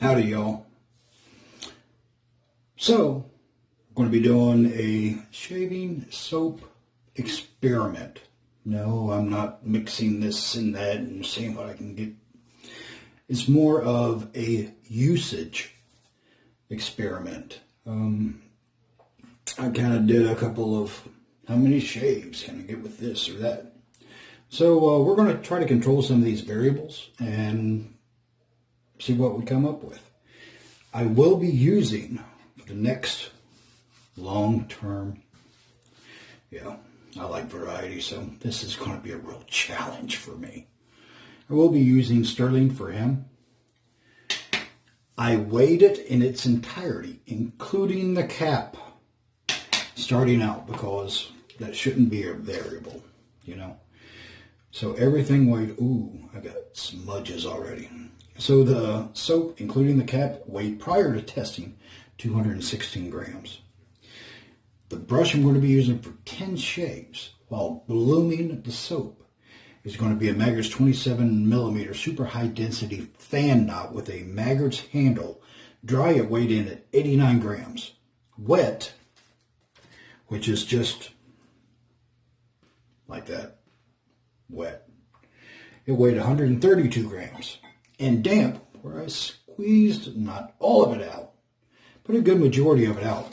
Howdy, y'all. So, I'm going to be doing a shaving soap experiment. No, I'm not mixing this and that and seeing what I can get. It's more of a usage experiment. I kind of did a couple of how many shaves can I get with this or that. So we're going to try to control some of these variables and see what we come up with. I will be using for the next long-term, I like variety, so this is going to be a real challenge for me. I will be using sterling for him. I weighed it in its entirety, including the cap, starting out, because that shouldn't be a variable, So everything weighed, I got smudges already. So the soap, including the cap, weighed prior to testing 216 grams. The brush I'm going to be using for 10 shaves while blooming the soap is going to be a Maggard's 27 millimeter super high density fan knot with a Maggard's handle. Dry, it weighed in at 89 grams. Wet, which is just like that, wet, it weighed 132 grams. And damp, where I squeezed not all of it out, but a good majority of it out,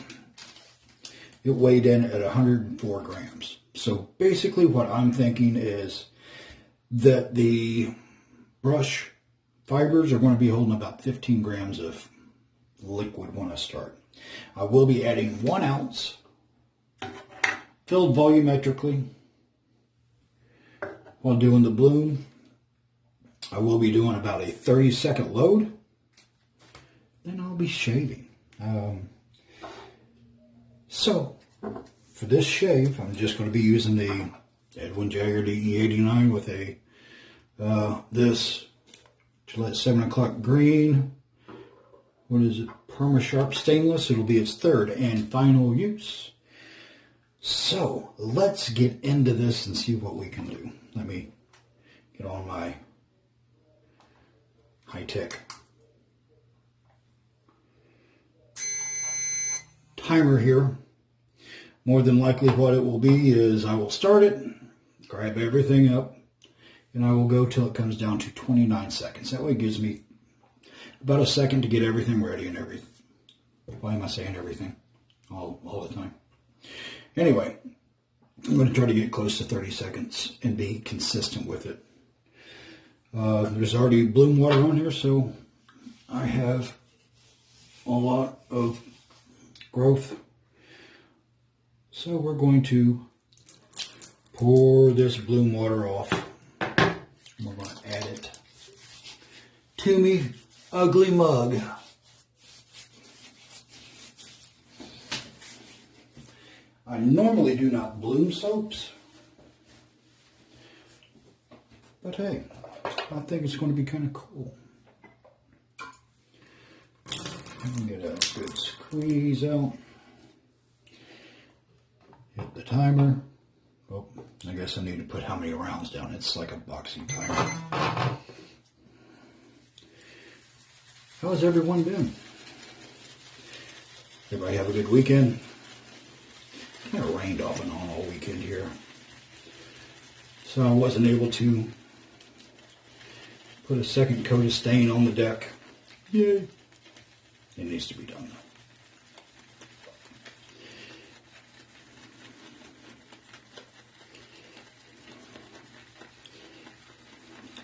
it weighed in at 104 grams. So basically what I'm thinking is that the brush fibers are going to be holding about 15 grams of liquid when I start. I will be adding 1 ounce filled volumetrically while doing the bloom. I will be doing about a 30-second load. Then I'll be shaving. So, for this shave, I'm just going to be using the Edwin Jagger DE89 with this Gillette 7 o'clock green. What is it? Perma-Sharp stainless. It'll be its third and final use. So, let's get into this and see what we can do. Let me get on my high-tech timer here. More than likely what it will be is I will start it, grab everything up, and I will go till it comes down to 29 seconds. That way it gives me about a second to get everything ready and everything. Why am I saying everything all the time? Anyway, I'm going to try to get close to 30 seconds and be consistent with it. There's already bloom water on here, so I have a lot of growth. So we're going to pour this bloom water off. We're going to add it to me ugly mug. I normally do not bloom soaps, but hey, I think it's going to be kind of cool. I'm going to get a good squeeze out. Hit the timer. Oh, I guess I need to put how many rounds down. It's like a boxing timer. How's everyone been? Everybody have a good weekend? Kind of rained off and on all weekend here. So I wasn't able to put a second coat of stain on the deck. Yay. It needs to be done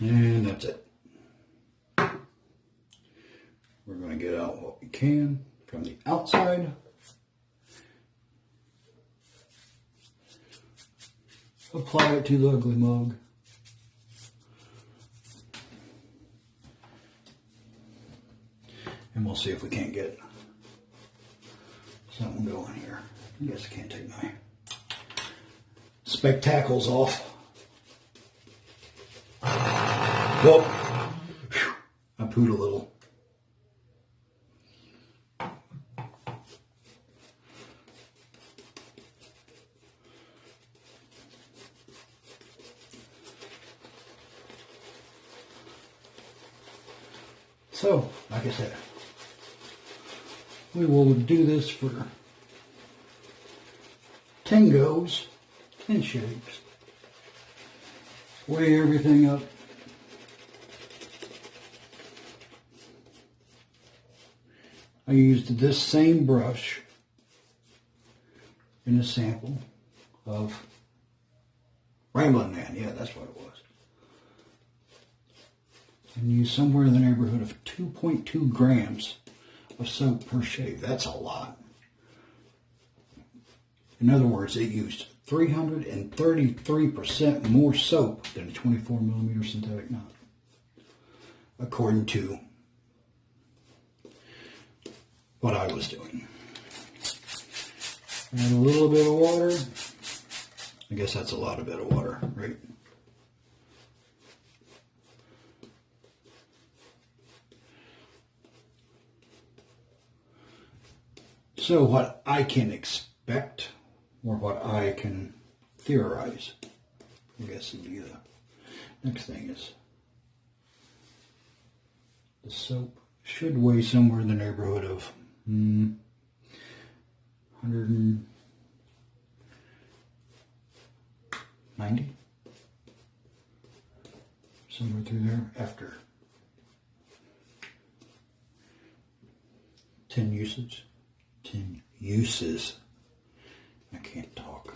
though. And that's it. We're going to get out what we can from the outside. Apply it to the ugly mug. And we'll see if we can't get something going here. I guess I can't take my spectacles off. Whoop. Whew. I pooed a little. So, like I said, We will do this for 10 goes, 10 shakes. Weigh everything up. I used this same brush in a sample of Ramblin' Man. Yeah, that's what it was. And used somewhere in the neighborhood of 2.2 grams of soap per shave. That's a lot. In other words, it used 333% more soap than a 24 millimeter synthetic knot, according to what I was doing. Add a little bit of water. I guess that's a lot of bit of water, right? So what I can expect, or what I can theorize, I guess would be the next thing, is the soap should weigh somewhere in the neighborhood of 190, somewhere through there, after 10 uses. I can't talk.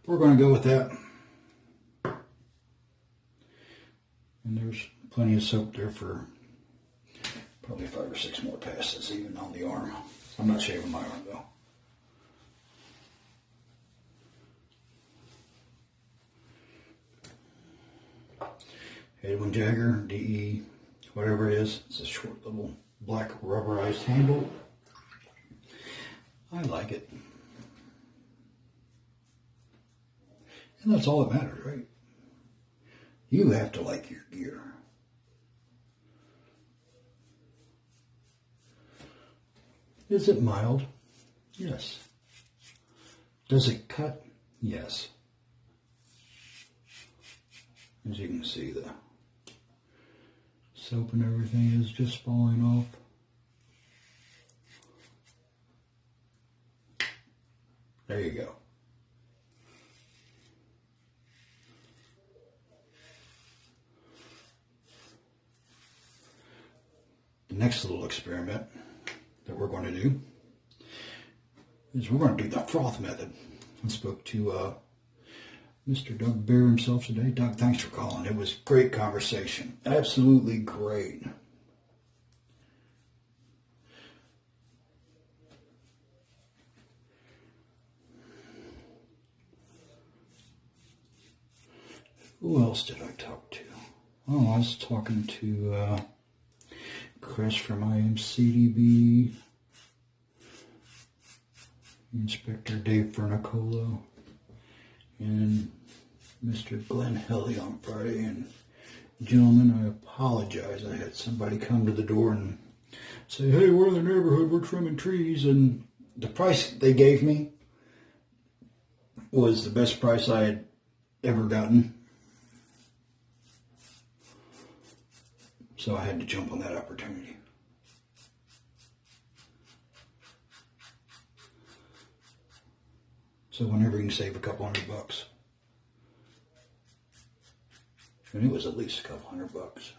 We're going to go with that. And there's plenty of soap there for probably 5 or 6 more passes, even on the arm. I'm not shaving my arm though. Edwin Jagger, DE, whatever it is. It's a short little black rubberized handle. I like it. And that's all that matters, right? You have to like your gear. Is it mild? Yes. Does it cut? Yes. As you can see, the soap and everything is just falling off. There you go. The next little experiment that we're going to do is we're going to do the froth method. I spoke to Mr. Doug Bear himself today. Doug, thanks for calling. It was great conversation. Absolutely great. Who else did I talk to? Oh, I was talking to Chris from IMCDB, Inspector Dave Fernicolo, and Mr. Glenn Helly on Friday. And gentlemen, I apologize. I had somebody come to the door and say, hey, we're in the neighborhood, we're trimming trees, and the price they gave me was the best price I had ever gotten. So I had to jump on that opportunity. So whenever you can save a couple $100, and it was at least a couple $100.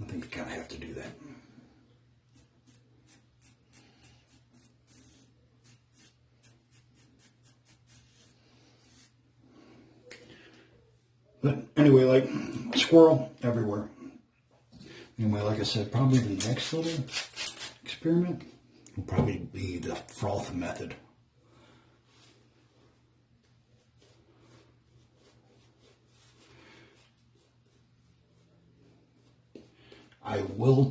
I think you kind of have to do that. But anyway, like, squirrel everywhere. Anyway, like I said, probably the next little experiment will probably be the froth method. I will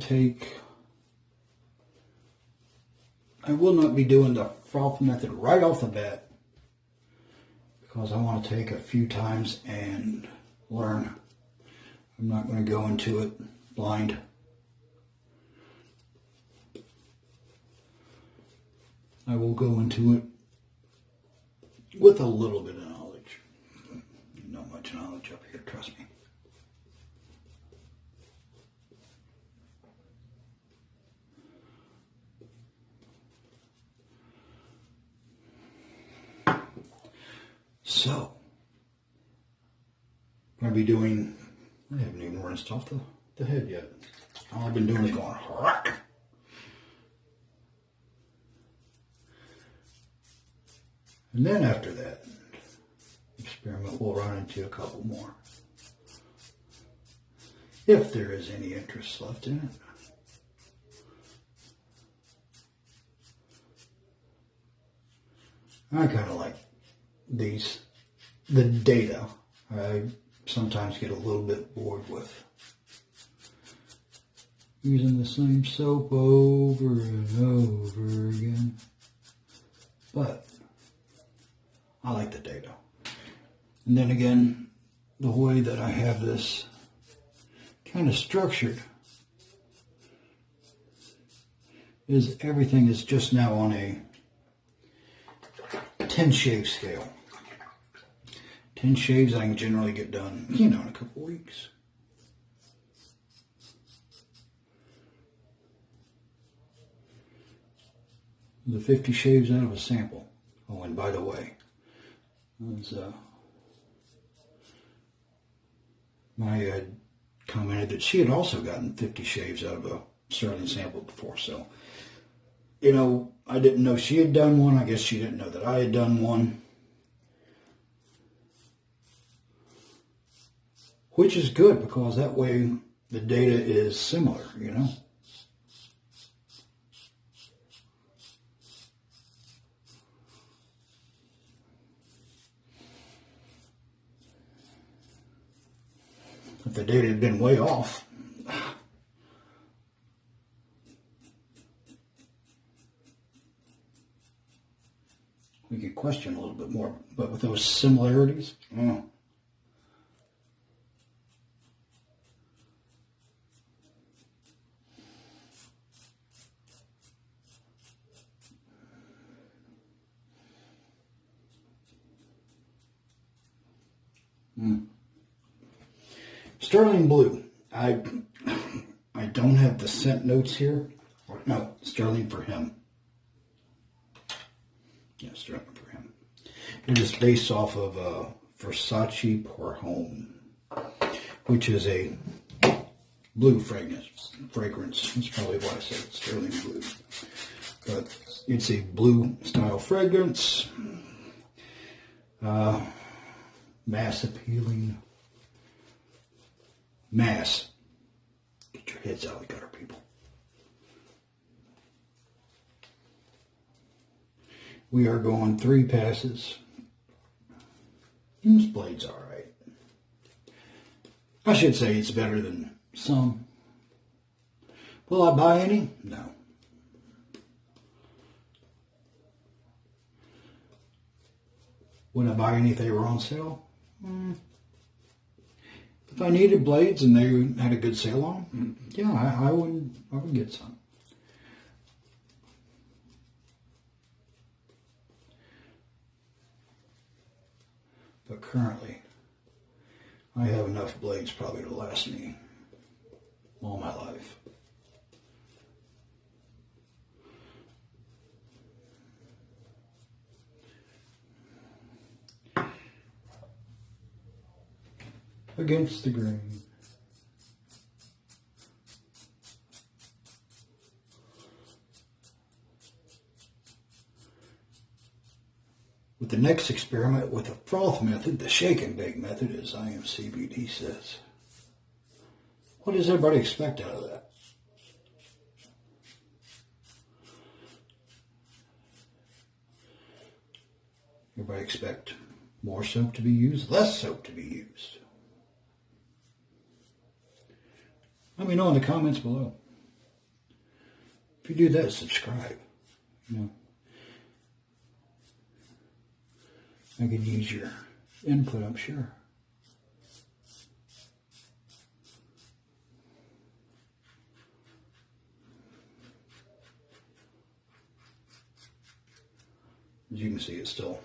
not be doing the froth method right off the bat, because I want to take a few times and learn. I'm not going to go into it blind. I will go into it with a little bit of knowledge. Not much knowledge up here, trust me. So, I'm going to be doing, I haven't even rinsed off the head yet. All I've been doing is going, rock. And then after that experiment, we'll run into a couple more. If there is any interest left in it. I kind of like the data. I sometimes get a little bit bored with using the same soap over and over again. But I like the data. And then again, the way that I have this kind of structured is everything is just now on a 10 shave scale. 10 shaves I can generally get done, in a couple weeks. The 50 shaves out of a sample. Oh, and by the way, Maya had commented that she had also gotten 50 shaves out of a Sterling sample before. So, I didn't know she had done one. I guess she didn't know that I had done one. Which is good because that way the data is similar, If the data had been way off, we could question a little bit more. But with those similarities, Sterling Blue. I don't have the scent notes here. No, Sterling for him. Yeah, Sterling for him. It is based off of Versace Pour Homme, which is a blue fragrance. That's probably why I said Sterling Blue. But it's a blue style fragrance. Mass appealing. Mass. Get your heads out of the gutter, people. We are going 3 passes. This blade's alright. I should say it's better than some. Will I buy any? No. Would I buy any if they were on sale? If I needed blades and they had a good sale on, yeah, I would get some. But currently, I have enough blades probably to last me all my life. Against the grain. With the next experiment with the froth method, the shake and bake method, as IMCBD says. What does everybody expect out of that? Everybody expect more soap to be used, less soap to be used. Let me know in the comments below. If you do that, subscribe. I could use your input, I'm sure. As you can see, it's still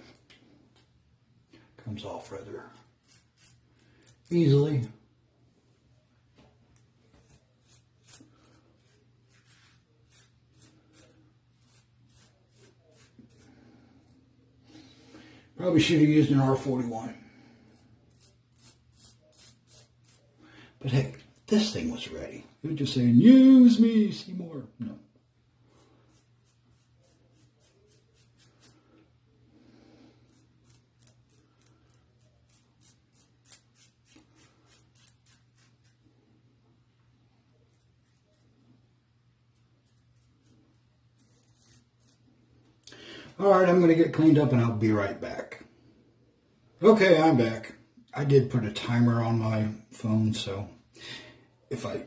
comes off rather easily. Probably should have used an R41. But heck, this thing was ready. It was just saying, use me, Seymour. No. All right, I'm going to get cleaned up and I'll be right back. Okay, I'm back. I did put a timer on my phone, so if I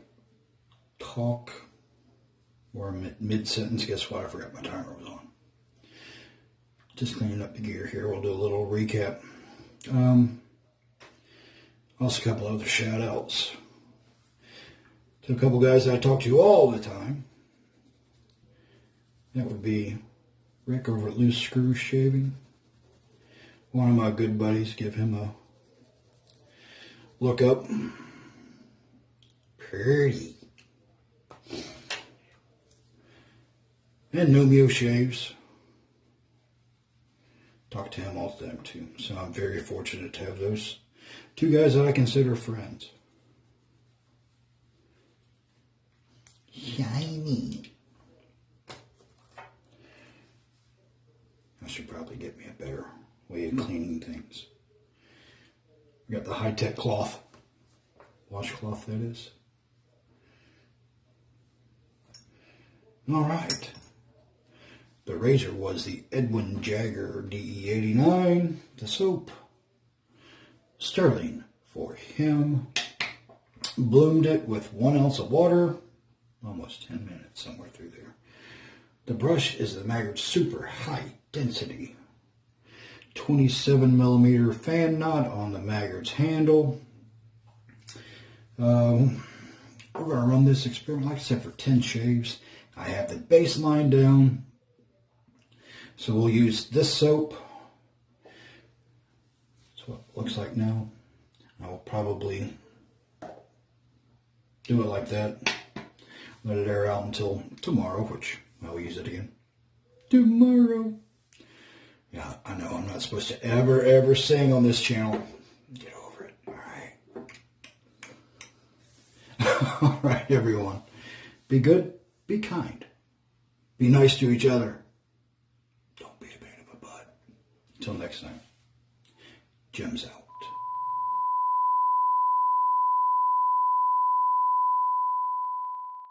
talk or I'm mid-sentence, guess what? I forgot my timer was on. Just cleaning up the gear here. We'll do a little recap. Also a couple other shout-outs to a couple guys that I talk to all the time. That would be Rick over at Loose Screw Shaving. One of my good buddies. Give him a look up. Pretty. And Nomeo Shaves. Talk to him all the time too. So I'm very fortunate to have those two guys that I consider friends. Shiny. I should probably get me a better way of cleaning things. We got the high-tech cloth. Washcloth, that is. All right. The razor was the Edwin Jagger DE89. The soap, Sterling for him. Bloomed it with 1 ounce of water. Almost 10 minutes, somewhere through there. The brush is the Maggard Super High Density 27 millimeter fan knot on the Maggard's handle. We're going to run this experiment, like I said, for 10 shaves. I have the baseline down. So we'll use this soap. That's what it looks like now. I will probably do it like that. Let it air out until tomorrow, which I will use it again. Tomorrow. Yeah, I know I'm not supposed to ever sing on this channel. Get over it. All right. All right, everyone. Be good. Be kind. Be nice to each other. Don't be a pain in the butt. Until next time. Jim's out.